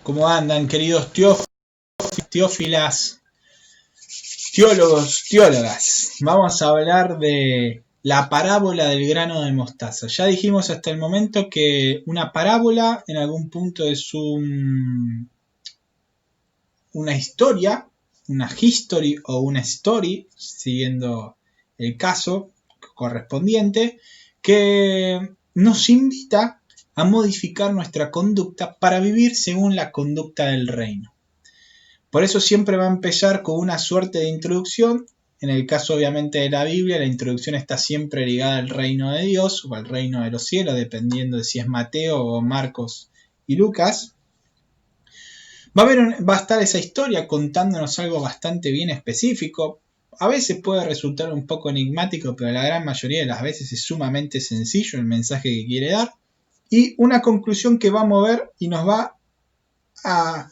¿Cómo andan, queridos teófilas, teólogos, teólogas? Vamos a hablar de la parábola del grano de mostaza. Ya dijimos hasta el momento que una parábola en algún punto es una historia, una history o una story, siguiendo el caso correspondiente, que nos invita a modificar nuestra conducta para vivir según la conducta del reino. Por eso siempre va a empezar con una suerte de introducción. En el caso obviamente de la Biblia, la introducción está siempre ligada al reino de Dios o al reino de los cielos, dependiendo de si es Mateo o Marcos y Lucas. Va a estar esa historia contándonos algo bastante bien específico. A veces puede resultar un poco enigmático, pero la gran mayoría de las veces es sumamente sencillo el mensaje que quiere dar. Y una conclusión que va a mover y nos va a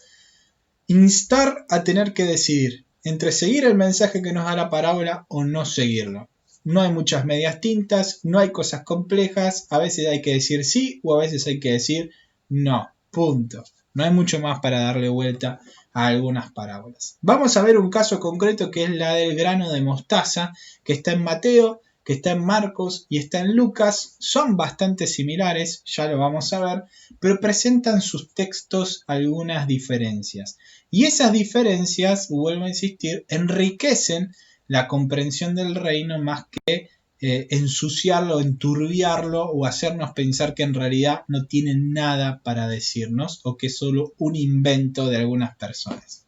instar a tener que decidir entre seguir el mensaje que nos da la parábola o no seguirlo. No hay muchas medias tintas, no hay cosas complejas, a veces hay que decir sí o a veces hay que decir no, punto. No hay mucho más para darle vuelta a algunas parábolas. Vamos a ver un caso concreto que es la del grano de mostaza, que está en Mateo, que está en Marcos y está en Lucas. Son bastante similares, ya lo vamos a ver, pero presentan sus textos algunas diferencias. Y esas diferencias, vuelvo a insistir, enriquecen la comprensión del reino más que ensuciarlo, enturbiarlo o hacernos pensar que en realidad no tienen nada para decirnos o que es solo un invento de algunas personas.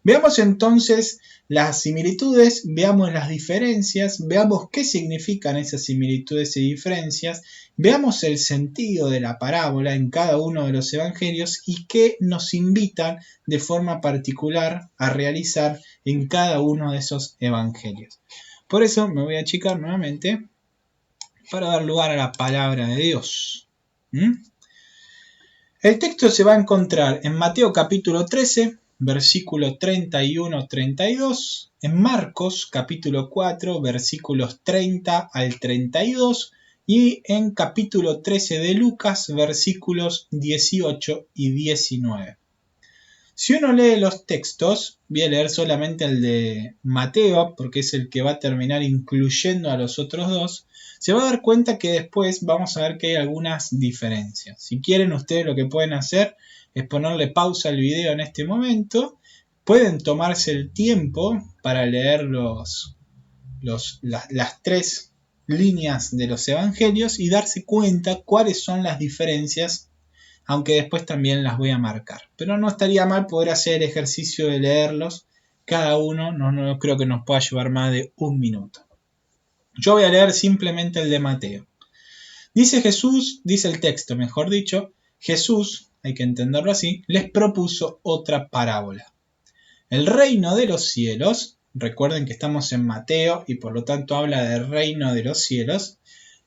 Veamos entonces las similitudes, veamos las diferencias, veamos qué significan esas similitudes y diferencias, veamos el sentido de la parábola en cada uno de los evangelios y qué nos invitan de forma particular a realizar en cada uno de esos evangelios. Por eso me voy a achicar nuevamente para dar lugar a la palabra de Dios. El texto se va a encontrar en Mateo capítulo 13, versículo 31-32, en Marcos capítulo 4, versículos 30 al 32 y en capítulo 13 de Lucas, versículos 18 y 19. Si uno lee los textos, voy a leer solamente el de Mateo, porque es el que va a terminar incluyendo a los otros dos, se va a dar cuenta que después vamos a ver que hay algunas diferencias. Si quieren ustedes lo que pueden hacer es ponerle pausa al video en este momento, pueden tomarse el tiempo para leer las tres líneas de los evangelios y darse cuenta cuáles son las diferencias, aunque después también las voy a marcar. Pero no estaría mal poder hacer el ejercicio de leerlos cada uno, no creo que nos pueda llevar más de un minuto. Yo voy a leer simplemente el de Mateo. Dice el texto, mejor dicho, Jesús, hay que entenderlo así, les propuso otra parábola. El reino de los cielos, recuerden que estamos en Mateo y por lo tanto habla del reino de los cielos,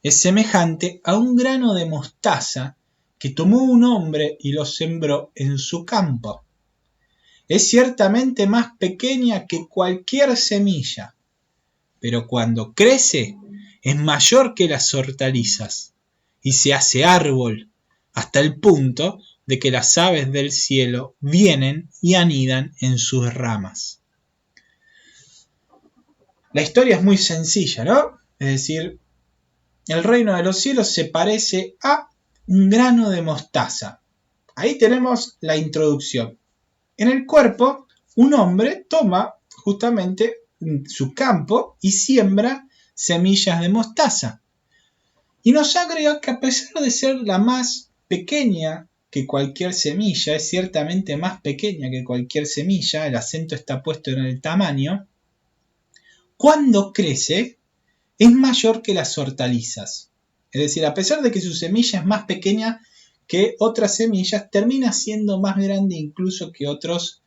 es semejante a un grano de mostaza que tomó un hombre y lo sembró en su campo. Es ciertamente más pequeña que cualquier semilla, pero cuando crece es mayor que las hortalizas y se hace árbol hasta el punto de que las aves del cielo vienen y anidan en sus ramas. La historia es muy sencilla, ¿no? Es decir, el reino de los cielos se parece a un grano de mostaza. Ahí tenemos la introducción. En el cuerpo, un hombre toma justamente su campo y siembra semillas de mostaza. Y nos agrega que a pesar de ser la más pequeña que cualquier semilla, es ciertamente más pequeña que cualquier semilla, el acento está puesto en el tamaño, cuando crece es mayor que las hortalizas. Es decir, a pesar de que su semilla es más pequeña que otras semillas, termina siendo más grande incluso que otras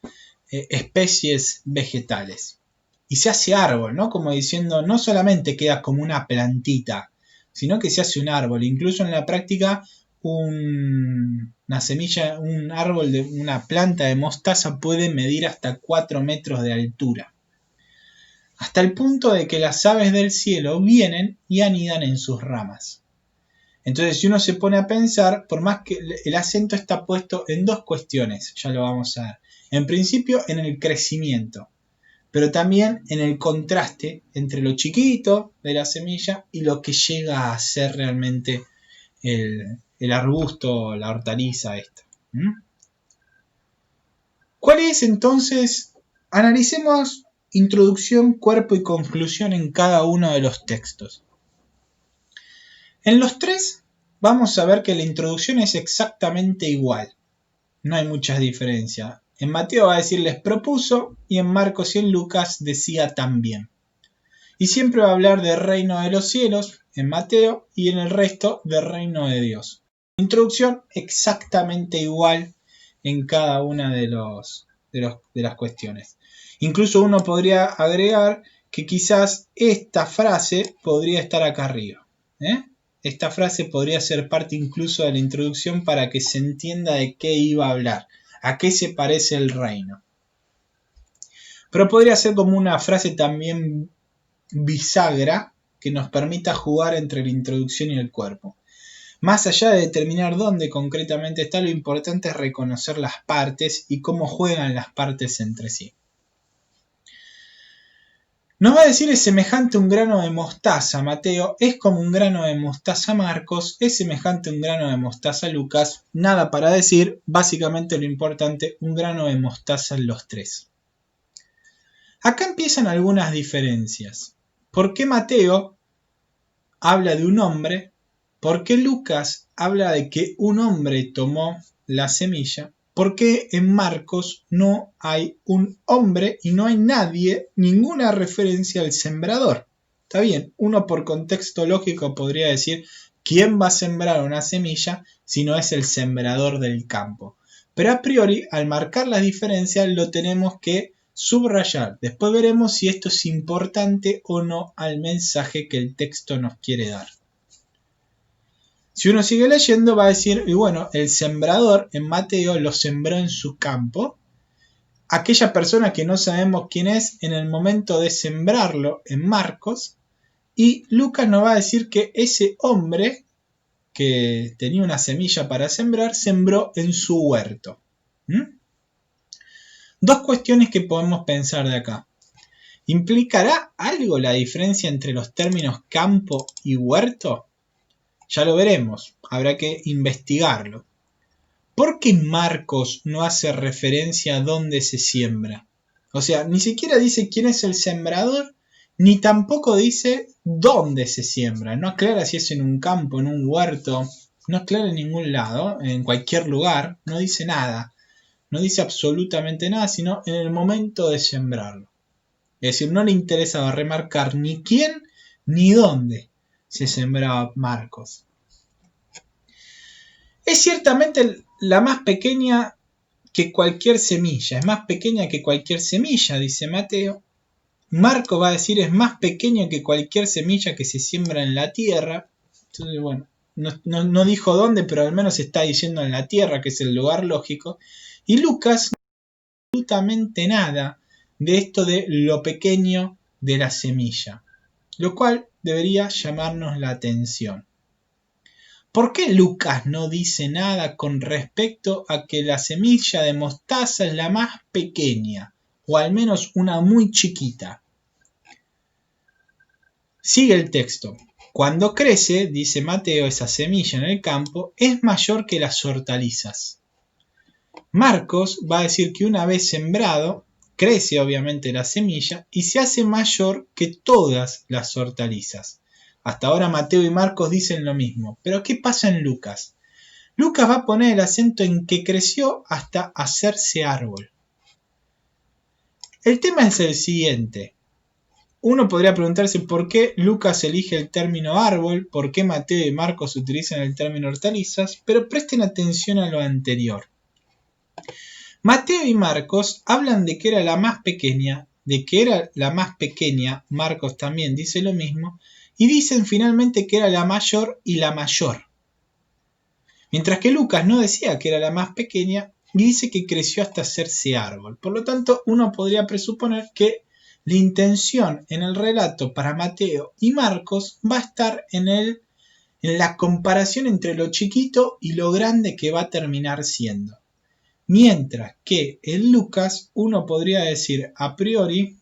especies vegetales. Y se hace árbol, ¿no? Como diciendo, no solamente queda como una plantita, sino que se hace un árbol. Incluso en la práctica, una semilla, un árbol de una planta de mostaza puede medir hasta 4 metros de altura. Hasta el punto de que las aves del cielo vienen y anidan en sus ramas. Entonces, si uno se pone a pensar, por más que el acento está puesto en dos cuestiones, ya lo vamos a ver. En principio, en el crecimiento, pero también en el contraste entre lo chiquito de la semilla y lo que llega a ser realmente el arbusto, la hortaliza esta. ¿Cuál es entonces? Analicemos introducción, cuerpo y conclusión en cada uno de los textos. En los tres vamos a ver que la introducción es exactamente igual. No hay muchas diferencias. En Mateo va a decir les propuso y en Marcos y en Lucas decía también. Y siempre va a hablar del reino de los cielos en Mateo y en el resto del reino de Dios. Introducción exactamente igual en cada una de las cuestiones. Incluso uno podría agregar que quizás esta frase podría estar acá arriba. Esta frase podría ser parte incluso de la introducción para que se entienda de qué iba a hablar, a qué se parece el reino. Pero podría ser como una frase también bisagra que nos permita jugar entre la introducción y el cuerpo. Más allá de determinar dónde concretamente está, lo importante es reconocer las partes y cómo juegan las partes entre sí. Nos va a decir es semejante a un grano de mostaza, Mateo, es como un grano de mostaza, Marcos, es semejante a un grano de mostaza, Lucas, nada para decir, básicamente lo importante, un grano de mostaza en los tres. Acá empiezan algunas diferencias. ¿Por qué Mateo habla de un hombre? ¿Por qué Lucas habla de que un hombre tomó la semilla? ¿Por qué en Marcos no hay un hombre y no hay nadie, ninguna referencia al sembrador? Está bien, uno por contexto lógico podría decir ¿quién va a sembrar una semilla si no es el sembrador del campo? Pero a priori, al marcar las diferencias, lo tenemos que subrayar. Después veremos si esto es importante o no al mensaje que el texto nos quiere dar. Si uno sigue leyendo va a decir, y bueno, el sembrador en Mateo lo sembró en su campo. Aquella persona que no sabemos quién es en el momento de sembrarlo en Marcos. Y Lucas nos va a decir que ese hombre que tenía una semilla para sembrar, sembró en su huerto. Dos cuestiones que podemos pensar de acá. ¿Implicará algo la diferencia entre los términos campo y huerto? Ya lo veremos, habrá que investigarlo. ¿Por qué Marcos no hace referencia a dónde se siembra? O sea, ni siquiera dice quién es el sembrador, ni tampoco dice dónde se siembra. No aclara si es en un campo, en un huerto, no aclara en ningún lado, en cualquier lugar, no dice nada. No dice absolutamente nada, sino en el momento de sembrarlo. Es decir, no le interesa remarcar ni quién ni dónde se sembraba Marcos. Es ciertamente la más pequeña que cualquier semilla, es más pequeña que cualquier semilla, dice Mateo. Marcos va a decir es más pequeño que cualquier semilla que se siembra en la tierra. Entonces, bueno, no dijo dónde, pero al menos está diciendo en la tierra, que es el lugar lógico. Y Lucas no dice absolutamente nada de esto de lo pequeño de la semilla, lo cual debería llamarnos la atención. ¿Por qué Lucas no dice nada con respecto a que la semilla de mostaza es la más pequeña, o al menos una muy chiquita? Sigue el texto. Cuando crece, dice Mateo, esa semilla en el campo es mayor que las hortalizas. Marcos va a decir que una vez sembrado, crece obviamente la semilla y se hace mayor que todas las hortalizas. Hasta ahora Mateo y Marcos dicen lo mismo. Pero ¿qué pasa en Lucas? Lucas va a poner el acento en que creció hasta hacerse árbol. El tema es el siguiente. Uno podría preguntarse por qué Lucas elige el término árbol, por qué Mateo y Marcos utilizan el término hortalizas, pero presten atención a lo anterior. Mateo y Marcos hablan de que era la más pequeña, Marcos también dice lo mismo, y dicen finalmente que era la mayor y la mayor. Mientras que Lucas no decía que era la más pequeña y dice que creció hasta hacerse árbol. Por lo tanto, uno podría presuponer que la intención en el relato para Mateo y Marcos va a estar en el en la comparación entre lo chiquito y lo grande que va a terminar siendo. Mientras que en Lucas uno podría decir a priori,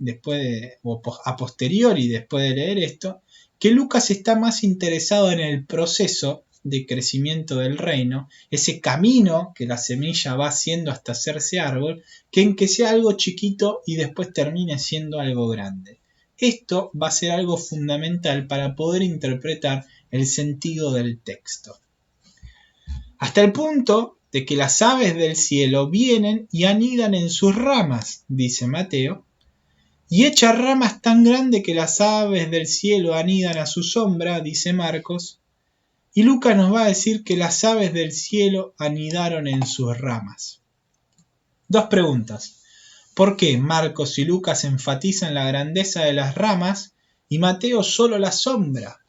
o a posteriori después de leer esto, que Lucas está más interesado en el proceso de crecimiento del reino, ese camino que la semilla va haciendo hasta hacerse árbol, que en que sea algo chiquito y después termine siendo algo grande. Esto va a ser algo fundamental para poder interpretar el sentido del texto. Hasta el punto de que las aves del cielo vienen y anidan en sus ramas, dice Mateo, y echa ramas tan grandes que las aves del cielo anidan a su sombra, dice Marcos, y Lucas nos va a decir que las aves del cielo anidaron en sus ramas. Dos preguntas. ¿Por qué Marcos y Lucas enfatizan la grandeza de las ramas y Mateo solo la sombra?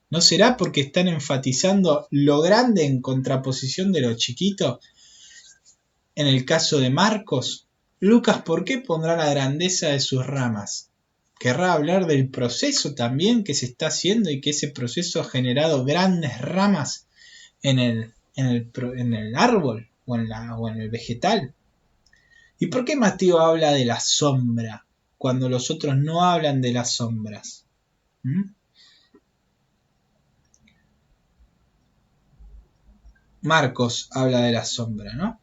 ¿No será porque están enfatizando lo grande en contraposición de lo chiquito? En el caso de Marcos, Lucas, ¿por qué pondrá la grandeza de sus ramas? ¿Querrá hablar del proceso también que se está haciendo y que ese proceso ha generado grandes ramas en el árbol o en el vegetal? ¿Y por qué Mateo habla de la sombra cuando los otros no hablan de las sombras? Marcos habla de la sombra, ¿no?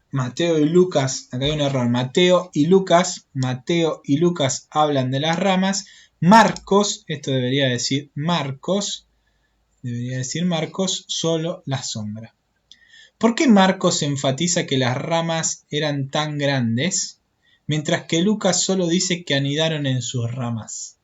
Mateo y Lucas, acá hay un error, Mateo y Lucas hablan de las ramas. Marcos, esto debería decir Marcos, solo la sombra. ¿Por qué Marcos enfatiza que las ramas eran tan grandes, mientras que Lucas solo dice que anidaron en sus ramas?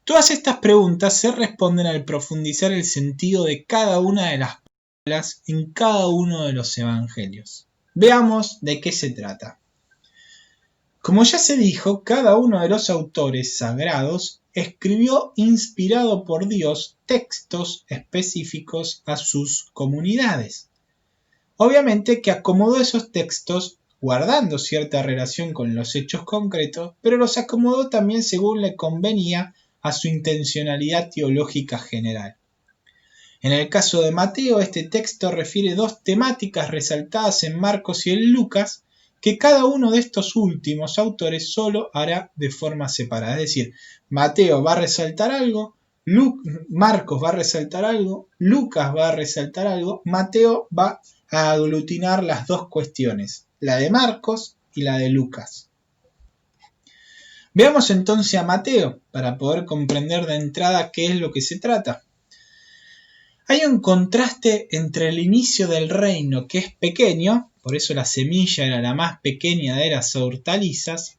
Todas estas preguntas se responden al profundizar el sentido de cada una de las palabras en cada uno de los evangelios. Veamos de qué se trata. Como ya se dijo, cada uno de los autores sagrados escribió inspirado por Dios textos específicos a sus comunidades. Obviamente que acomodó esos textos guardando cierta relación con los hechos concretos, pero los acomodó también según le convenía a su intencionalidad teológica general. En el caso de Mateo, este texto refiere dos temáticas resaltadas en Marcos y en Lucas, que cada uno de estos últimos autores solo hará de forma separada. Es decir, Mateo va a resaltar algo, Marcos va a resaltar algo, Lucas va a resaltar algo, Mateo va a aglutinar las dos cuestiones, la de Marcos y la de Lucas. Veamos entonces a Mateo para poder comprender de entrada qué es lo que se trata. Hay un contraste entre el inicio del reino, que es pequeño, por eso la semilla era la más pequeña de las hortalizas,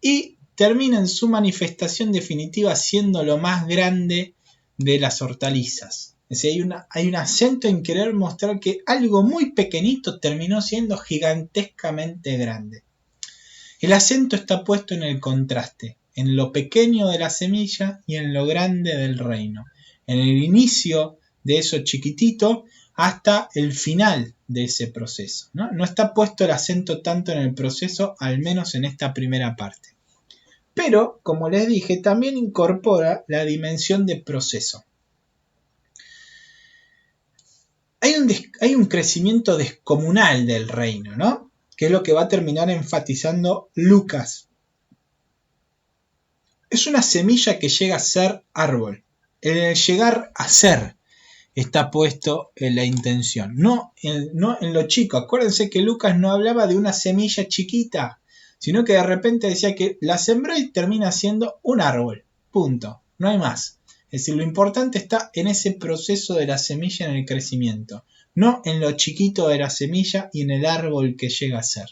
y termina en su manifestación definitiva siendo lo más grande de las hortalizas. Es decir, hay un acento en querer mostrar que algo muy pequeñito terminó siendo gigantescamente grande. El acento está puesto en el contraste, en lo pequeño de la semilla y en lo grande del reino, en el inicio de eso chiquitito hasta el final de ese proceso. No está puesto el acento tanto en el proceso, al menos en esta primera parte. Pero, como les dije, también incorpora la dimensión de proceso. Hay un crecimiento descomunal del reino, ¿no? Que es lo que va a terminar enfatizando Lucas. Es una semilla que llega a ser árbol. En el llegar a ser está puesto en la intención, no en lo chico. Acuérdense que Lucas no hablaba de una semilla chiquita, sino que de repente decía que la sembró y termina siendo un árbol. Punto. No hay más. Es decir, lo importante está en ese proceso de la semilla en el crecimiento, no en lo chiquito de la semilla y en el árbol que llega a ser.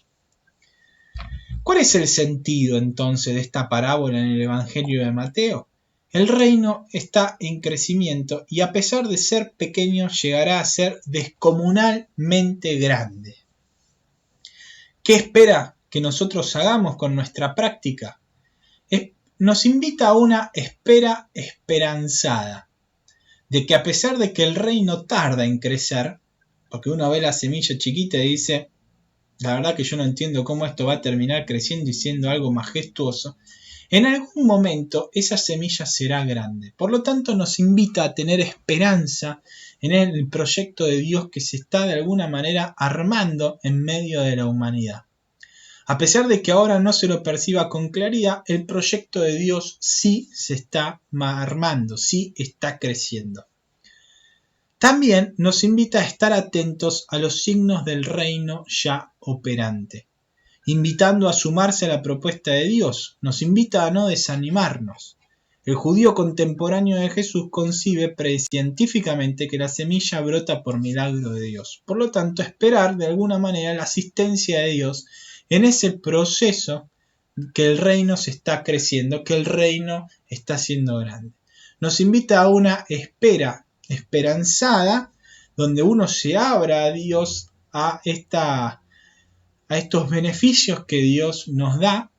¿Cuál es el sentido entonces de esta parábola en el Evangelio de Mateo? El reino está en crecimiento y a pesar de ser pequeño llegará a ser descomunalmente grande. ¿Qué espera que nosotros hagamos con nuestra práctica? Nos invita a una espera esperanzada, de que a pesar de que el reino tarda en crecer, porque uno ve la semilla chiquita y dice, la verdad que yo no entiendo cómo esto va a terminar creciendo y siendo algo majestuoso, En algún momento esa semilla será grande. Por lo tanto, nos invita a tener esperanza en el proyecto de Dios que se está de alguna manera armando en medio de la humanidad. A pesar de que ahora no se lo perciba con claridad, el proyecto de Dios sí se está armando, sí está creciendo. También nos invita a estar atentos a los signos del reino ya operante, invitando a sumarse a la propuesta de Dios, nos invita a no desanimarnos. El judío contemporáneo de Jesús concibe precientíficamente que la semilla brota por milagro de Dios. Por lo tanto, esperar de alguna manera la asistencia de Dios en ese proceso que el reino se está creciendo, que el reino está siendo grande. Nos invita a una espera esperanzada, donde uno se abra a Dios, a estos beneficios que Dios nos da,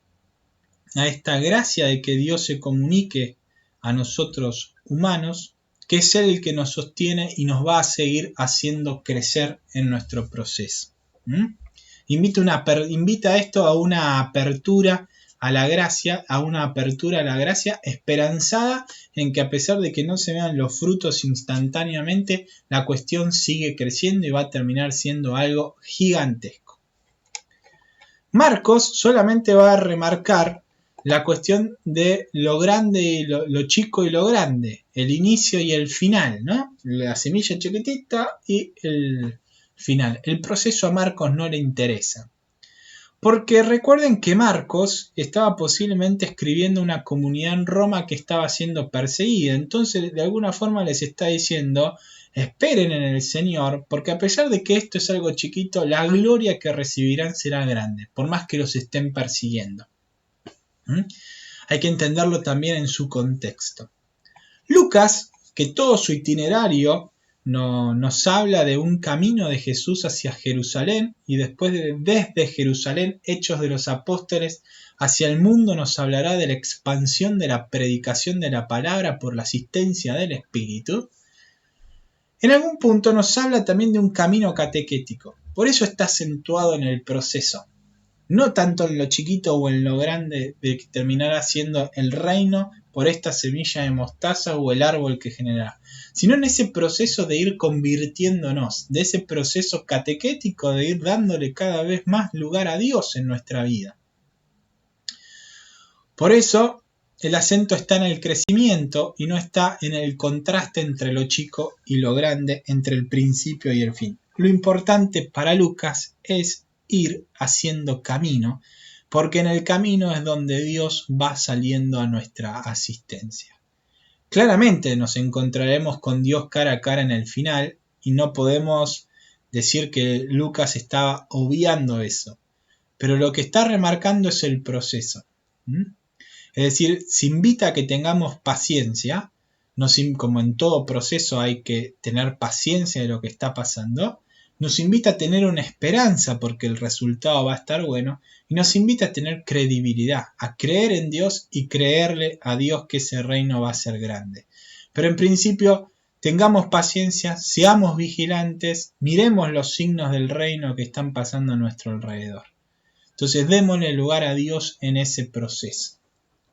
a esta gracia de que Dios se comunique a nosotros humanos, que es Él el que nos sostiene y nos va a seguir haciendo crecer en nuestro proceso. Invita esto a una apertura a la gracia, esperanzada en que a pesar de que no se vean los frutos instantáneamente, la cuestión sigue creciendo y va a terminar siendo algo gigantesco. Marcos solamente va a remarcar la cuestión de lo grande y lo chico y lo grande, el inicio y el final, ¿no? La semilla chiquitita y el final. El proceso a Marcos no le interesa. Porque recuerden que Marcos estaba posiblemente escribiendo una comunidad en Roma que estaba siendo perseguida. Entonces, de alguna forma les está diciendo, esperen en el Señor, porque a pesar de que esto es algo chiquito, la gloria que recibirán será grande, por más que los estén persiguiendo. Hay que entenderlo también en su contexto. Lucas, que todo su itinerario nos habla de un camino de Jesús hacia Jerusalén y después desde Jerusalén, Hechos de los Apóstoles, hacia el mundo, nos hablará de la expansión de la predicación de la palabra por la asistencia del Espíritu. En algún punto nos habla también de un camino catequético, por eso está acentuado en el proceso, no tanto en lo chiquito o en lo grande de que terminará siendo el reino por esta semilla de mostaza o el árbol que generará, sino en ese proceso de ir convirtiéndonos, de ese proceso catequético de ir dándole cada vez más lugar a Dios en nuestra vida. Por eso el acento está en el crecimiento y no está en el contraste entre lo chico y lo grande, entre el principio y el fin. Lo importante para Lucas es ir haciendo camino, porque en el camino es donde Dios va saliendo a nuestra asistencia. Claramente nos encontraremos con Dios cara a cara en el final y no podemos decir que Lucas estaba obviando eso, pero lo que está remarcando es el proceso. Es decir, se invita a que tengamos paciencia, como en todo proceso hay que tener paciencia de lo que está pasando, nos invita a tener una esperanza porque el resultado va a estar bueno y nos invita a tener credibilidad, a creer en Dios y creerle a Dios que ese reino va a ser grande. Pero en principio, tengamos paciencia, seamos vigilantes, miremos los signos del reino que están pasando a nuestro alrededor. Entonces, démosle lugar a Dios en ese proceso.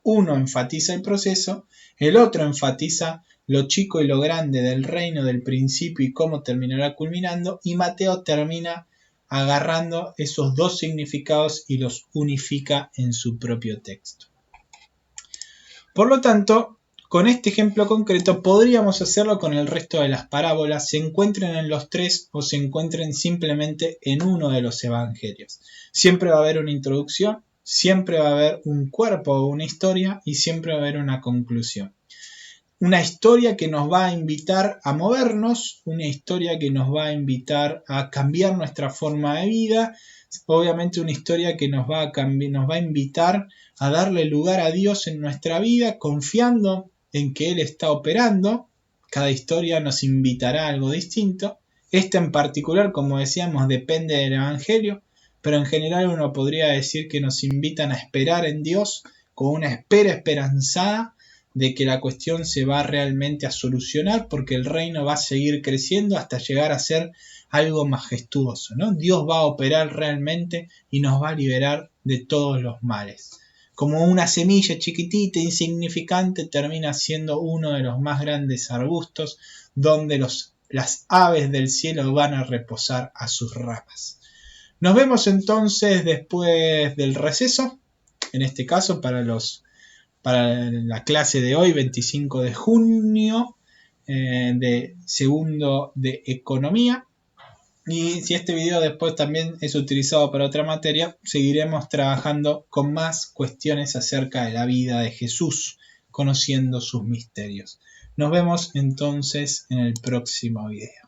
Uno enfatiza el proceso, el otro enfatiza lo chico y lo grande del reino del principio y cómo terminará culminando, y Mateo termina agarrando esos dos significados y los unifica en su propio texto. Por lo tanto, con este ejemplo concreto podríamos hacerlo con el resto de las parábolas, se encuentren en los tres o se encuentren simplemente en uno de los evangelios. Siempre va a haber una introducción, siempre va a haber un cuerpo o una historia y siempre va a haber una conclusión. Una historia que nos va a invitar a movernos, una historia que nos va a invitar a cambiar nuestra forma de vida, obviamente una historia que nos va a invitar a darle lugar a Dios en nuestra vida, confiando en que Él está operando. Cada historia nos invitará a algo distinto. Esta en particular, como decíamos, depende del Evangelio, pero en general uno podría decir que nos invitan a esperar en Dios con una espera esperanzada de que la cuestión se va realmente a solucionar porque el reino va a seguir creciendo hasta llegar a ser algo majestuoso, ¿no? Dios va a operar realmente y nos va a liberar de todos los males. como una semilla chiquitita, insignificante, termina siendo uno de los más grandes arbustos donde las aves del cielo van a reposar a sus ramas. Nos vemos entonces después del receso, en este caso para la clase de hoy, 25 de junio, de segundo de economía. Y si este video después también es utilizado para otra materia, seguiremos trabajando con más cuestiones acerca de la vida de Jesús, conociendo sus misterios. Nos vemos entonces en el próximo video.